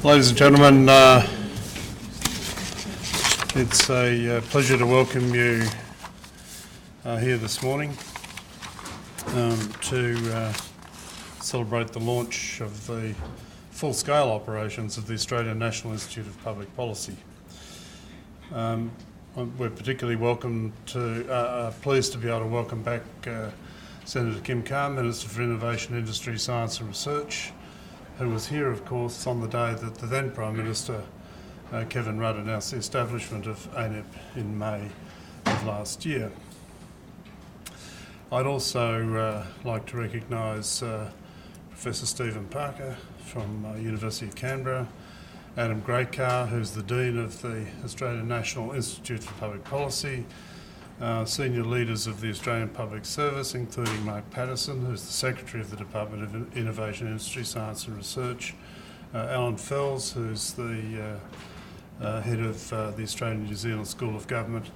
Ladies and gentlemen, it's a pleasure to welcome you here this morning to celebrate the launch of the full-scale operations of the Australian National Institute of Public Policy. We're particularly pleased to be able to welcome back Senator Kim Carr, Minister for Innovation, Industry, Science and Research, who was here, of course, on the day that the then Prime Minister, Kevin Rudd, announced the establishment of ANEP in May of last year. I'd also like to recognise Professor Stephen Parker from University of Canberra, Adam Graycar, who's the Dean of the Australian National Institute for Public Policy, senior leaders of the Australian Public Service, including Mark Patterson, who's the Secretary of the Department of Innovation, Industry, Science and Research, Alan Fells, who's the head of the Australian New Zealand School of Government,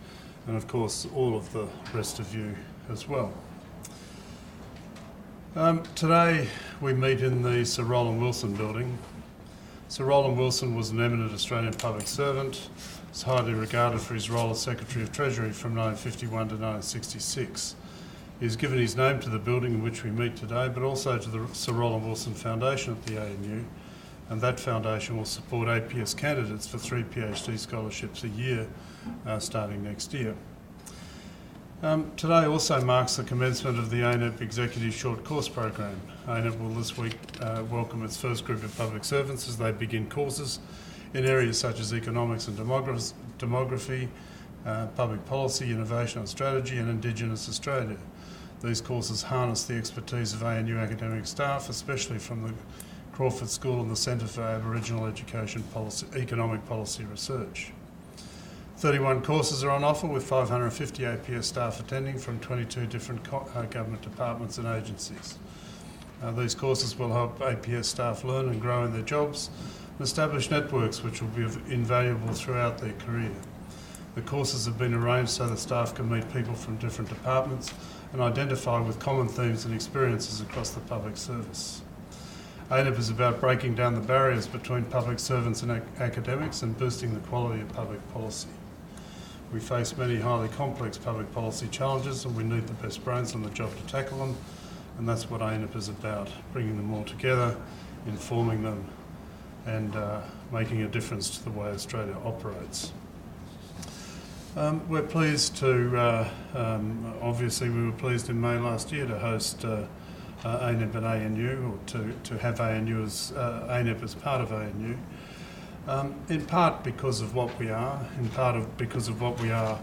and of course all of the rest of you as well. Today we meet in the Sir Roland Wilson building. Sir Roland Wilson was an eminent Australian public servant. He's highly regarded for his role as Secretary of Treasury from 1951 to 1966. He's given his name to the building in which we meet today, but also to the Sir Roland Wilson Foundation at the ANU, and that foundation will support APS candidates for 3 PhD scholarships a year starting next year. Today also marks the commencement of the ANEP Executive Short Course Program. ANEP will this week welcome its first group of public servants as they begin courses in areas such as economics and demography, public policy, innovation and strategy, and Indigenous Australia. These courses harness the expertise of ANU academic staff, especially from the Crawford School and the Centre for Aboriginal Education Economic Policy Research. 31 courses are on offer, with 550 APS staff attending from 22 different government departments and agencies. These courses will help APS staff learn and grow in their jobs and establish networks which will be invaluable throughout their career. The courses have been arranged so that staff can meet people from different departments and identify with common themes and experiences across the public service. ANEP is about breaking down the barriers between public servants and academics and boosting the quality of public policy. We face many highly complex public policy challenges and we need the best brains on the job to tackle them, and that's what ANEP is about, bringing them all together, informing them and making a difference to the way Australia operates. We're pleased to, obviously we were pleased in May last year to host ANEP at ANU, or to have ANEP as part of ANU, in part because of what we are, because of what we are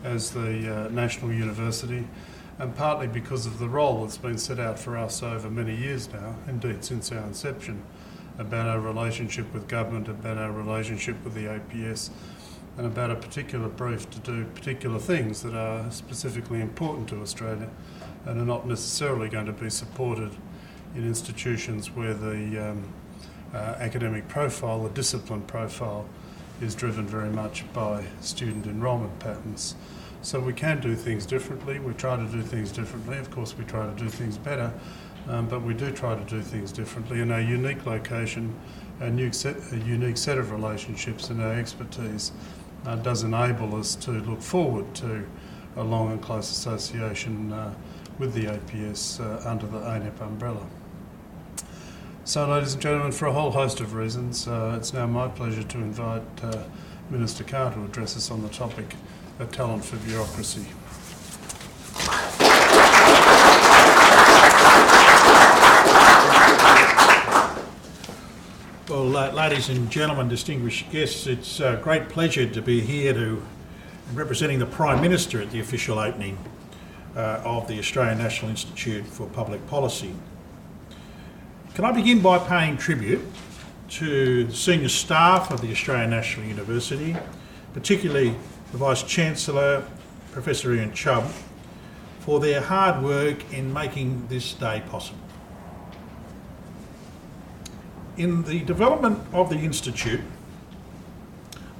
as the National University, and partly because of the role that's been set out for us over many years now, indeed since our inception, about our relationship with government, about our relationship with the APS, and about a particular brief to do particular things that are specifically important to Australia and are not necessarily going to be supported in institutions where the academic profile, the discipline profile, is driven very much by student enrolment patterns. So we can do things differently. We try to do things differently. Of course, we try to do things better, but we do try to do things differently. And our unique location, a unique set of relationships and our expertise does enable us to look forward to a long and close association with the APS under the ANEP umbrella. So, ladies and gentlemen, for a whole host of reasons, it's now my pleasure to invite Minister Carr to address us on the topic of talent for bureaucracy. Well, ladies and gentlemen, distinguished guests, it's a great pleasure to be here representing the Prime Minister at the official opening of the Australian National Institute for Public Policy. Can I begin by paying tribute to the senior staff of the Australian National University, particularly the Vice-Chancellor, Professor Ian Chubb, for their hard work in making this day possible. In the development of the Institute,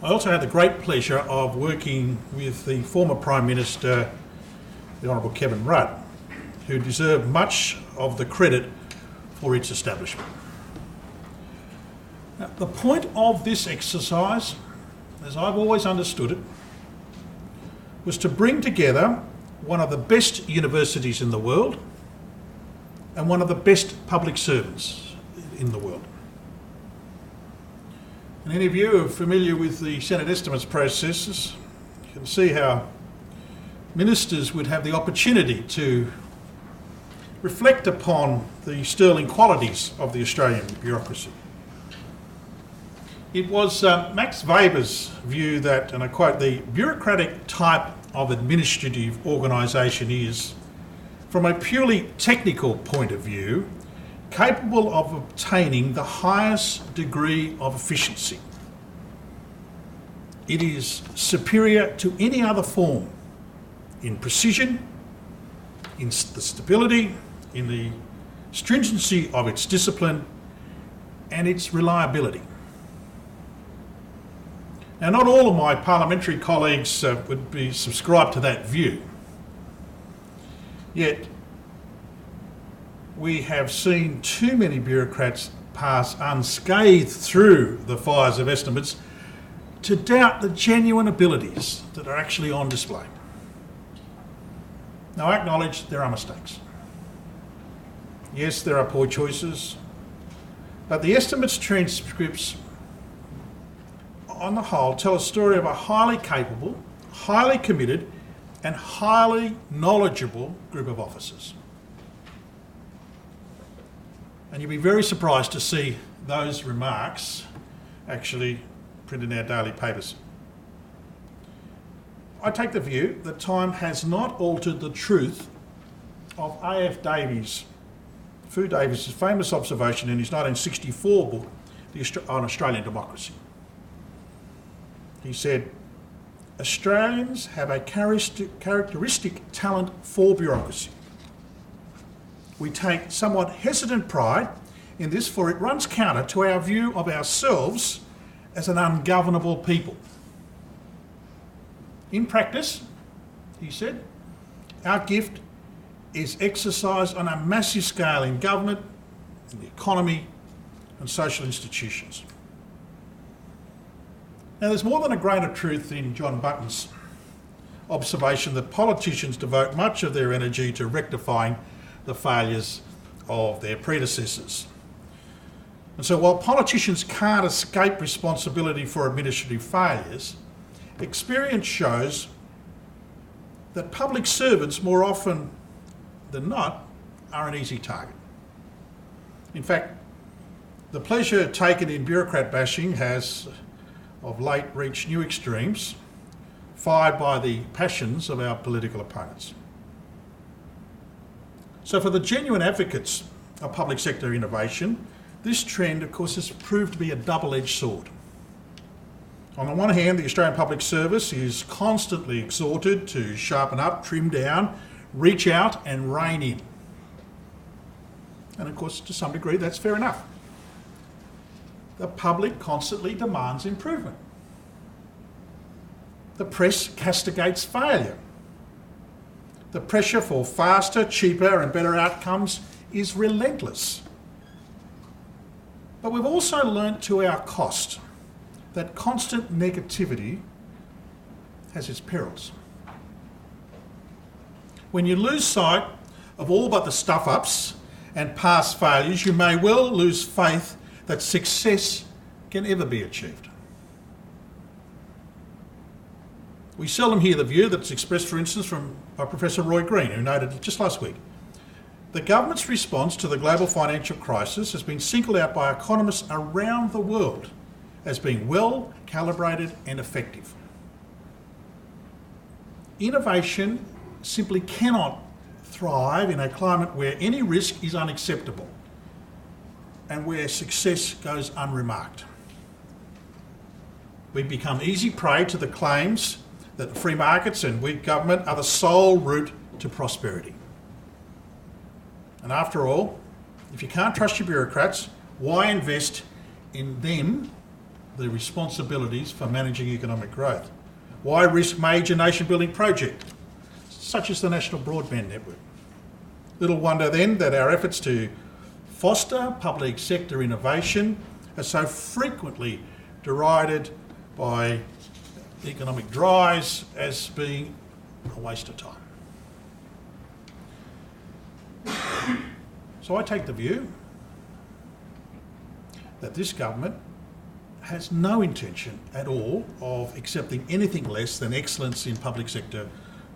I also had the great pleasure of working with the former Prime Minister, the Honourable Kevin Rudd, who deserved much of the credit for its establishment. Now, the point of this exercise, as I've always understood it, was to bring together one of the best universities in the world and one of the best public servants in the world. And any of you who are familiar with the Senate estimates processes, you can see how ministers would have the opportunity to reflect upon the sterling qualities of the Australian bureaucracy. It was Max Weber's view that, and I quote, the bureaucratic type of administrative organisation is, from a purely technical point of view, capable of obtaining the highest degree of efficiency. It is superior to any other form in precision, in the stability, in the stringency of its discipline, and its reliability. Now, not all of my parliamentary colleagues would be subscribed to that view. Yet, we have seen too many bureaucrats pass unscathed through the fires of estimates to doubt the genuine abilities that are actually on display. Now, I acknowledge there are mistakes. Yes, there are poor choices, but the estimates transcripts on the whole tell a story of a highly capable, highly committed and highly knowledgeable group of officers. And you'll be very surprised to see those remarks actually printed in our daily papers. I take the view that time has not altered the truth of A.F. Davies, Fu Davies' famous observation in his 1964 book on Australian democracy. He said, Australians have a characteristic talent for bureaucracy. We take somewhat hesitant pride in this, for it runs counter to our view of ourselves as an ungovernable people. In practice, he said, our gift is exercised on a massive scale in government, in the economy and social institutions. Now, there's more than a grain of truth in John Button's observation that politicians devote much of their energy to rectifying the failures of their predecessors. And so while politicians can't escape responsibility for administrative failures, experience shows that public servants, more often than not, are an easy target. In fact, the pleasure taken in bureaucrat bashing has of late reached new extremes, fired by the passions of our political opponents. So for the genuine advocates of public sector innovation, this trend, of course, has proved to be a double-edged sword. On the one hand, the Australian Public Service is constantly exhorted to sharpen up, trim down, reach out and rein in. And of course, to some degree, that's fair enough. The public constantly demands improvement. The press castigates failure. The pressure for faster, cheaper and better outcomes is relentless. But we've also learnt to our cost that constant negativity has its perils. When you lose sight of all but the stuff-ups and past failures, you may well lose faith that success can ever be achieved. We seldom hear the view that's expressed, for instance, by Professor Roy Green, who noted just last week, the government's response to the global financial crisis has been singled out by economists around the world as being well calibrated and effective. Innovation simply cannot thrive in a climate where any risk is unacceptable and where success goes unremarked. We become easy prey to the claims that free markets and weak government are the sole route to prosperity. And after all, if you can't trust your bureaucrats, why invest in them the responsibilities for managing economic growth? Why risk major nation-building projects, such as the National Broadband Network? Little wonder then that our efforts to foster public sector innovation are so frequently derided by economic dries as being a waste of time. So I take the view that this government has no intention at all of accepting anything less than excellence in public sector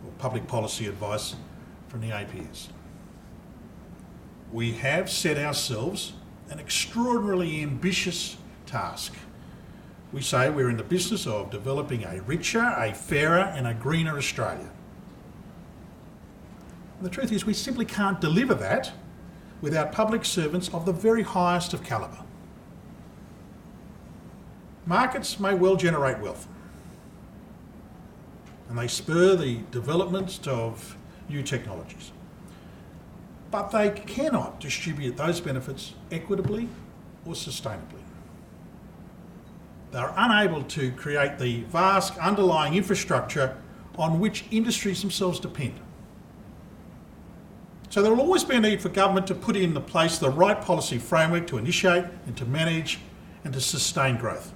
or public policy advice from the APS. We have set ourselves an extraordinarily ambitious task. We say we're in the business of developing a richer, a fairer and a greener Australia. And the truth is we simply can't deliver that without public servants of the very highest of calibre. Markets may well generate wealth, and they spur the development of new technologies, but they cannot distribute those benefits equitably or sustainably. They're unable to create the vast underlying infrastructure on which industries themselves depend. So there will always be a need for government to put in place the right policy framework to initiate and to manage and to sustain growth.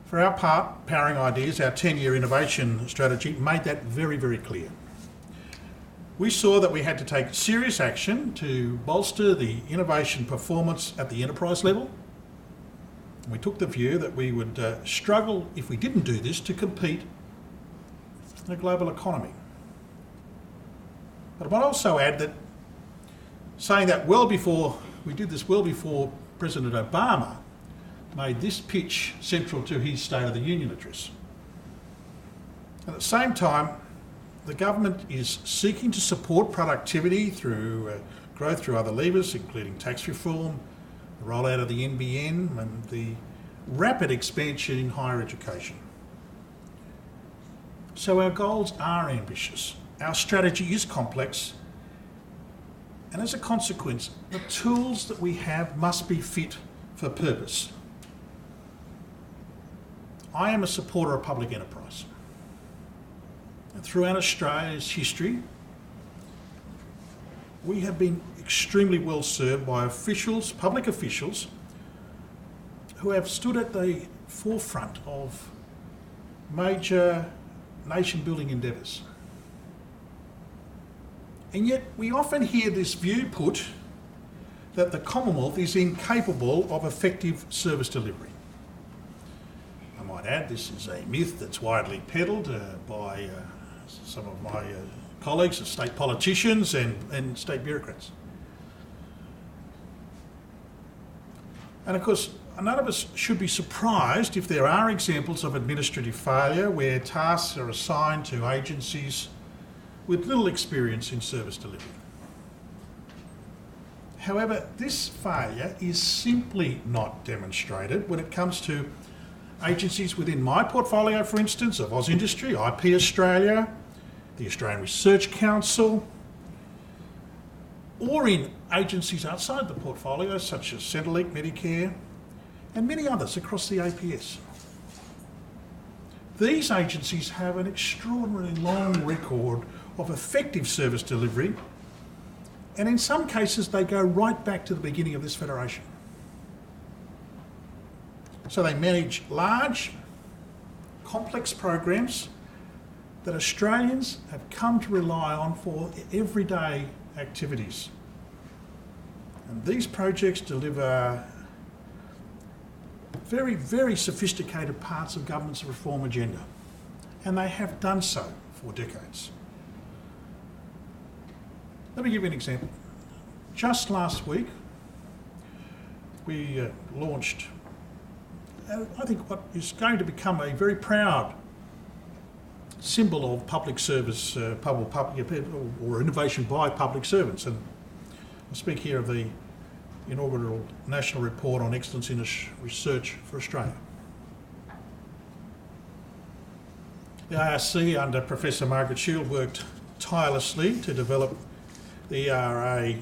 For our part, Powering Ideas, our 10-year innovation strategy, made that very, very clear. We saw that we had to take serious action to bolster the innovation performance at the enterprise level. And we took the view that we would struggle, if we didn't do this, to compete in a global economy. But I might also add that saying that we did this well before President Obama made this pitch central to his State of the Union address. At the same time, the government is seeking to support productivity through growth through other levers, including tax reform, the rollout of the NBN and the rapid expansion in higher education. So our goals are ambitious, our strategy is complex, and as a consequence, the tools that we have must be fit for purpose. I am a supporter of public enterprise. And throughout Australia's history, we have been extremely well served by officials, public officials, who have stood at the forefront of major nation-building endeavours. And yet we often hear this view put that the Commonwealth is incapable of effective service delivery. I might add, this is a myth that's widely peddled by some of my colleagues, state politicians and state bureaucrats. And of course, none of us should be surprised if there are examples of administrative failure where tasks are assigned to agencies with little experience in service delivery. However, this failure is simply not demonstrated when it comes to agencies within my portfolio, for instance, of AusIndustry, IP Australia, the Australian Research Council, or in agencies outside the portfolio such as Centrelink, Medicare, and many others across the APS. These agencies have an extraordinarily long record of effective service delivery, and in some cases they go right back to the beginning of this federation. So they manage large, complex programs that Australians have come to rely on for everyday activities. And these projects deliver very, very sophisticated parts of government's reform agenda, and they have done so for decades. Let me give you an example. Just last week, we launched, I think, what is going to become a very proud symbol of public service, or innovation by public servants. And I speak here of the inaugural National Report on Excellence in Research for Australia. The ARC, under Professor Margaret Shield, worked tirelessly to develop the ERA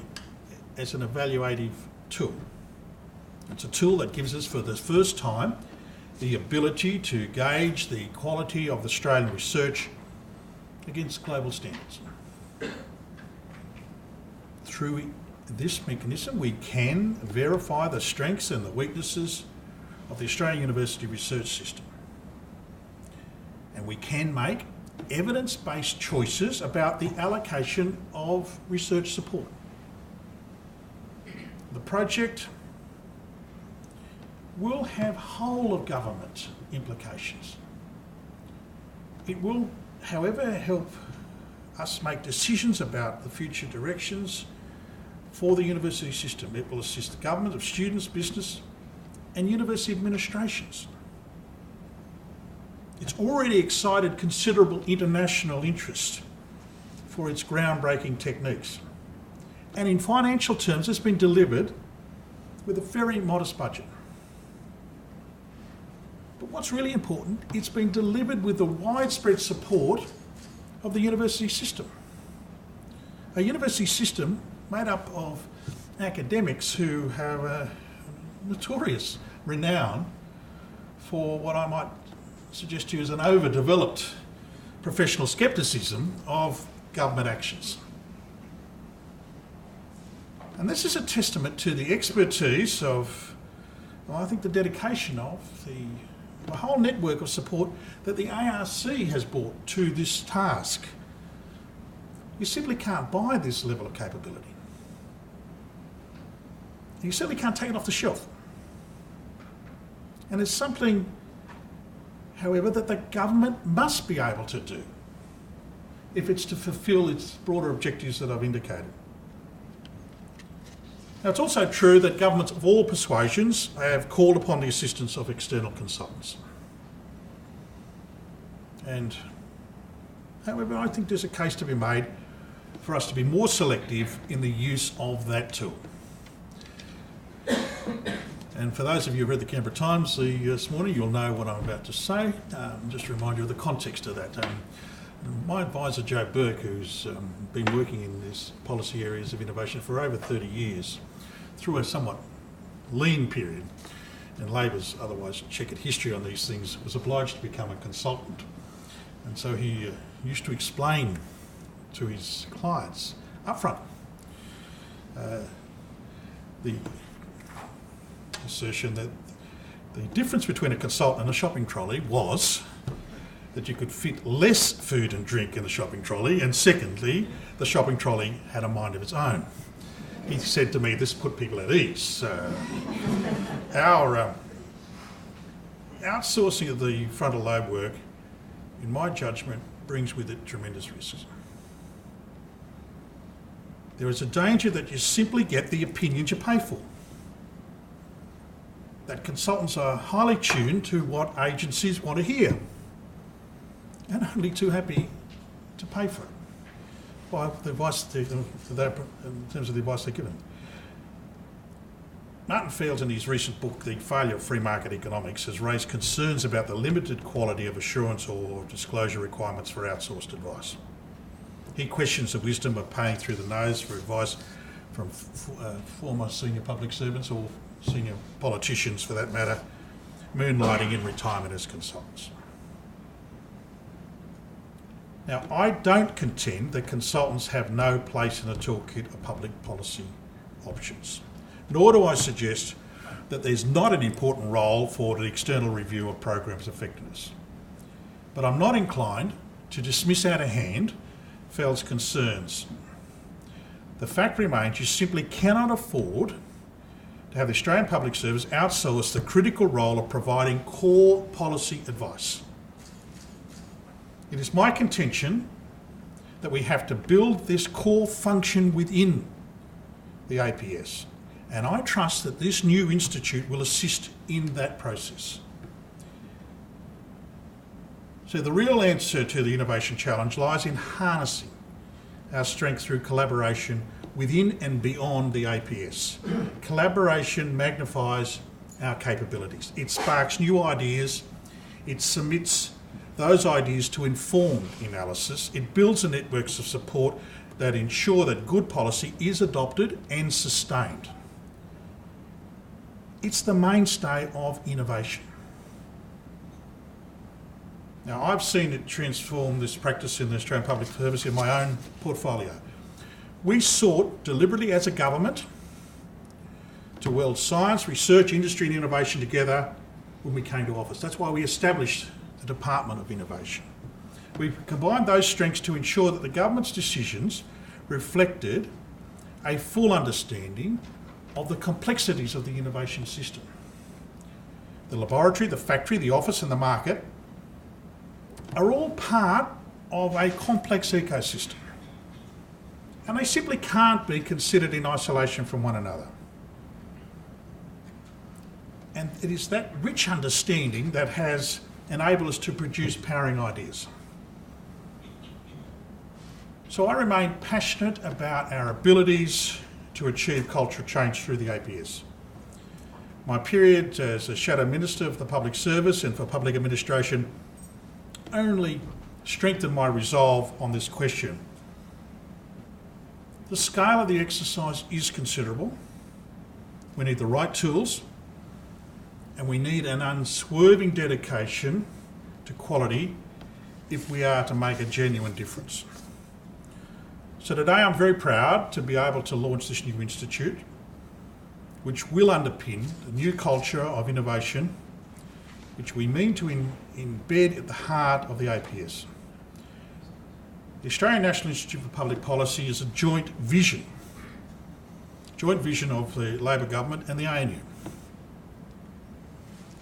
as an evaluative tool. It's a tool that gives us, for the first time, the ability to gauge the quality of Australian research against global standards through this mechanism, we can verify the strengths and the weaknesses of the Australian university research system. And we can make evidence-based choices about the allocation of research support. The project will have whole of government implications. It will, however, help us make decisions about the future directions for the university system. It will assist the government of students, business and university administrations. It's already excited considerable international interest for its groundbreaking techniques. And in financial terms, it's been delivered with a very modest budget. But what's really important, it's been delivered with the widespread support of the university system. A university system made up of academics who have a notorious renown for what I might suggest to you as an overdeveloped professional scepticism of government actions. And this is a testament to the expertise of, well, I think the dedication of the whole network of support that the ARC has brought to this task. You simply can't buy this level of capability. You certainly can't take it off the shelf. And it's something, however, that the government must be able to do if it's to fulfil its broader objectives that I've indicated. Now, it's also true that governments of all persuasions have called upon the assistance of external consultants. And, however, I think there's a case to be made for us to be more selective in the use of that tool. And for those of you who read the Canberra Times this morning, you'll know what I'm about to say. Just to remind you of the context of that. My advisor, Joe Burke, who's been working in these policy areas of innovation for over 30 years, through a somewhat lean period, and Labor's otherwise checkered history on these things, was obliged to become a consultant. And so he used to explain to his clients upfront the assertion that the difference between a consultant and a shopping trolley was that you could fit less food and drink in the shopping trolley, and secondly, the shopping trolley had a mind of its own. He said to me, this put people at ease. Our outsourcing of the frontal lobe work, in my judgment, brings with it tremendous risks. There is a danger that you simply get the opinions you pay for. That consultants are highly tuned to what agencies want to hear and only too happy to pay for it by the advice in terms of the advice they're given. Martin Fields, in his recent book, The Failure of Free Market Economics, has raised concerns about the limited quality of assurance or disclosure requirements for outsourced advice. He questions the wisdom of paying through the nose for advice from former senior public servants or senior politicians, for that matter, moonlighting in retirement as consultants. Now, I don't contend that consultants have no place in the toolkit of public policy options, nor do I suggest that there's not an important role for the external review of programs' effectiveness. But I'm not inclined to dismiss out of hand Feld's concerns. The fact remains you simply cannot afford to have the Australian Public Service outsource the critical role of providing core policy advice. It is my contention that we have to build this core function within the APS, and I trust that this new institute will assist in that process. So the real answer to the innovation challenge lies in harnessing our strength through collaboration within and beyond the APS. Collaboration magnifies our capabilities. It sparks new ideas. It submits those ideas to informed analysis. It builds the networks of support that ensure that good policy is adopted and sustained. It's the mainstay of innovation. Now, I've seen it transform this practice in the Australian Public Service in my own portfolio. We sought deliberately as a government to weld science, research, industry and innovation together when we came to office. That's why we established the Department of Innovation. We combined those strengths to ensure that the government's decisions reflected a full understanding of the complexities of the innovation system. The laboratory, the factory, the office and the market are all part of a complex ecosystem. And they simply can't be considered in isolation from one another. And it is that rich understanding that has enabled us to produce powering ideas. So I remain passionate about our abilities to achieve cultural change through the APS. My period as a Shadow Minister of the Public Service and for Public Administration only strengthened my resolve on this question. The scale of the exercise is considerable. We need the right tools and we need an unswerving dedication to quality if we are to make a genuine difference. So today I'm very proud to be able to launch this new institute, which will underpin the new culture of innovation, which we mean to embed at the heart of the APS. The Australian National Institute for Public Policy is a joint vision of the Labor government and the ANU.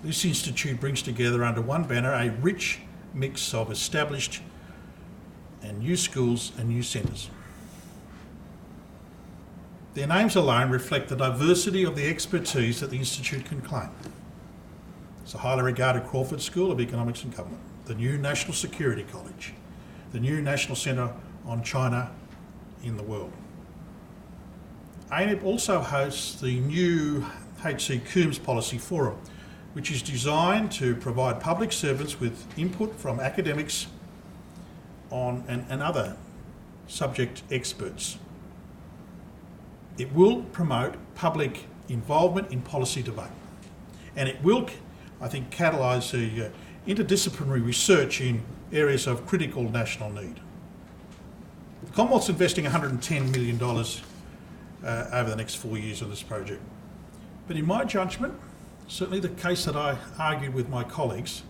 This institute brings together under one banner a rich mix of established and new schools and new centres. Their names alone reflect the diversity of the expertise that the Institute can claim. It's the highly regarded Crawford School of Economics and Government, the new National Security College, the new National Centre on China in the world. ANEP also hosts the new HC Coombs Policy Forum, which is designed to provide public servants with input from academics and other subject experts. It will promote public involvement in policy debate, and it will, I think, catalyse the interdisciplinary research in areas of critical national need. The Commonwealth's investing $110 million over the next 4 years on this project. But in my judgment, certainly the case that I argued with my colleagues,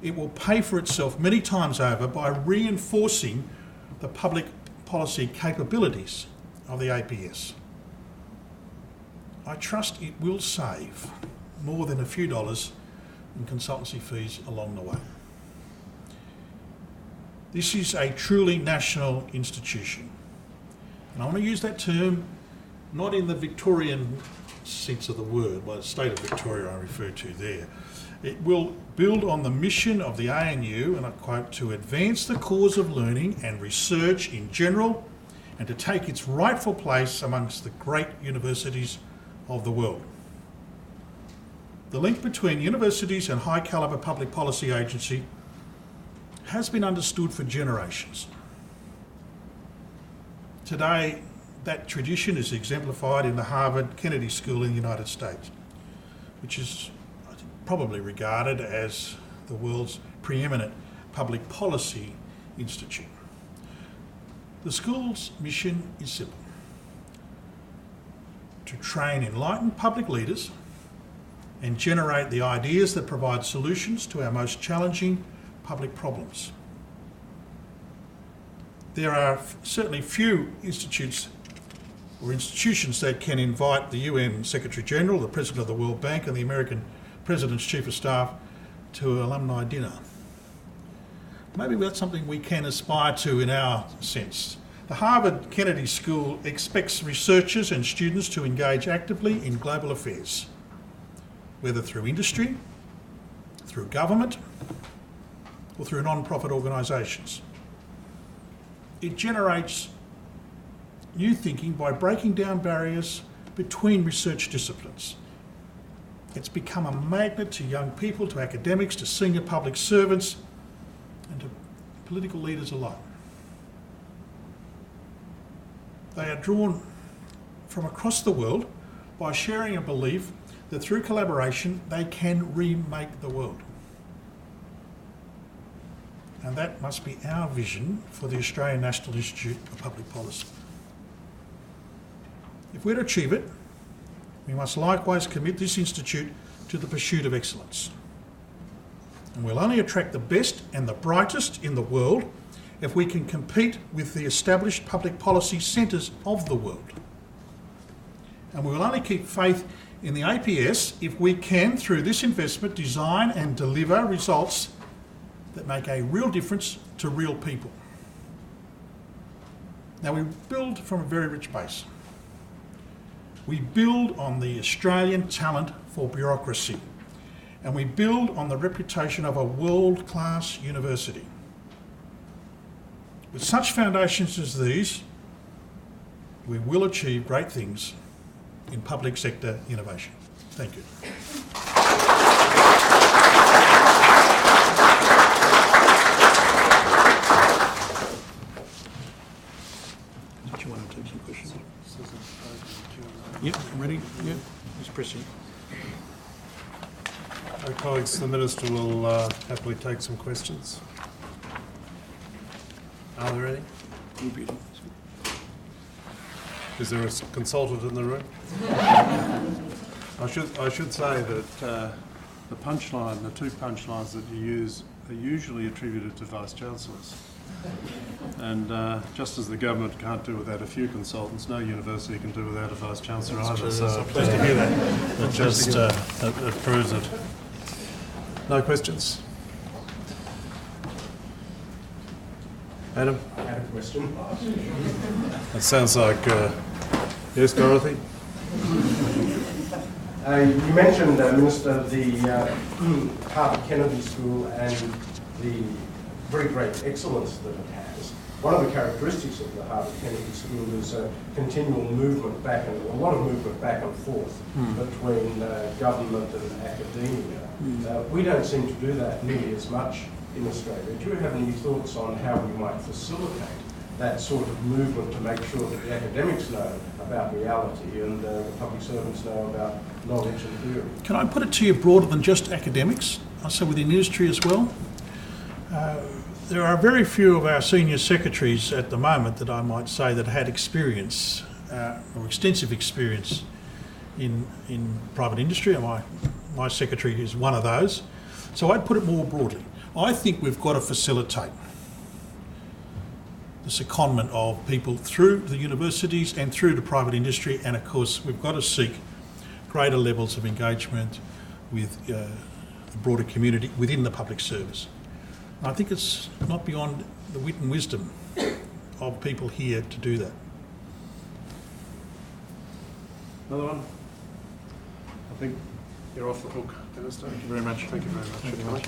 it will pay for itself many times over by reinforcing the public policy capabilities of the APS. I trust it will save more than a few dollars in consultancy fees along the way. This is a truly national institution. And I want to use that term not in the Victorian sense of the word, by the state of Victoria I refer to there. It will build on the mission of the ANU, and I quote, to advance the cause of learning and research in general and to take its rightful place amongst the great universities of the world. The link between universities and high calibre public policy agency has been understood for generations. Today, that tradition is exemplified in the Harvard Kennedy School in the United States, which is probably regarded as the world's preeminent public policy institute. The school's mission is simple: to train enlightened public leaders and generate the ideas that provide solutions to our most challenging public problems. There are certainly few institutes or institutions that can invite the UN Secretary General, the President of the World Bank and the American President's Chief of Staff to an alumni dinner. Maybe that's something we can aspire to in our sense. The Harvard Kennedy School expects researchers and students to engage actively in global affairs, whether through industry, through government, or through non-profit organisations. It generates new thinking by breaking down barriers between research disciplines. It's become a magnet to young people, to academics, to senior public servants, and to political leaders alike. They are drawn from across the world by sharing a belief that through collaboration they can remake the world. And that must be our vision for the Australian National Institute of Public Policy. If we're to achieve it, we must likewise commit this institute to the pursuit of excellence. And we'll only attract the best and the brightest in the world if we can compete with the established public policy centres of the world. And we will only keep faith in the APS if we can, through this investment, design and deliver results that make a real difference to real people. Now, we build from a very rich base. We build on the Australian talent for bureaucracy, and we build on the reputation of a world-class university. With such foundations as these, we will achieve great things in public sector innovation. Thank you. Did you want to take some questions? Yep, ready? Yep, just pressing. Our colleagues, the Minister will happily take some questions. Are there any? Is there a consultant in the room? I should say that the punchline, the two punchlines that you use are usually attributed to Vice-Chancellors. And just as the government can't do without a few consultants, no university can do without a Vice-Chancellor either. So Pleased to hear that. it just it proves it. No questions? Adam? I had a question. It sounds like, yes, Dorothy? You mentioned, Minister, the Harvard Kennedy School and the very great excellence that it has. One of the characteristics of the Harvard Kennedy School is a continual movement back and a lot of movement back and forth between government and academia. We don't seem to do that nearly as much in Australia. Do you have any thoughts on how we might facilitate that sort of movement to make sure that the academics know about reality and the public servants know about knowledge and theory? Can I put it to you broader than just academics? Also within industry as well? There are very few of our senior secretaries at the moment that I might say that had experience or extensive experience in private industry. And my secretary is one of those. So I'd put it more broadly. I think we've got to facilitate the secondment of people through the universities and through to private industry, and of course we've got to seek greater levels of engagement with the broader community within the public service. And I think it's not beyond the wit and wisdom of people here to do that. Another one? I think you're off the hook, Minister. Thank you very much. Thank you very much.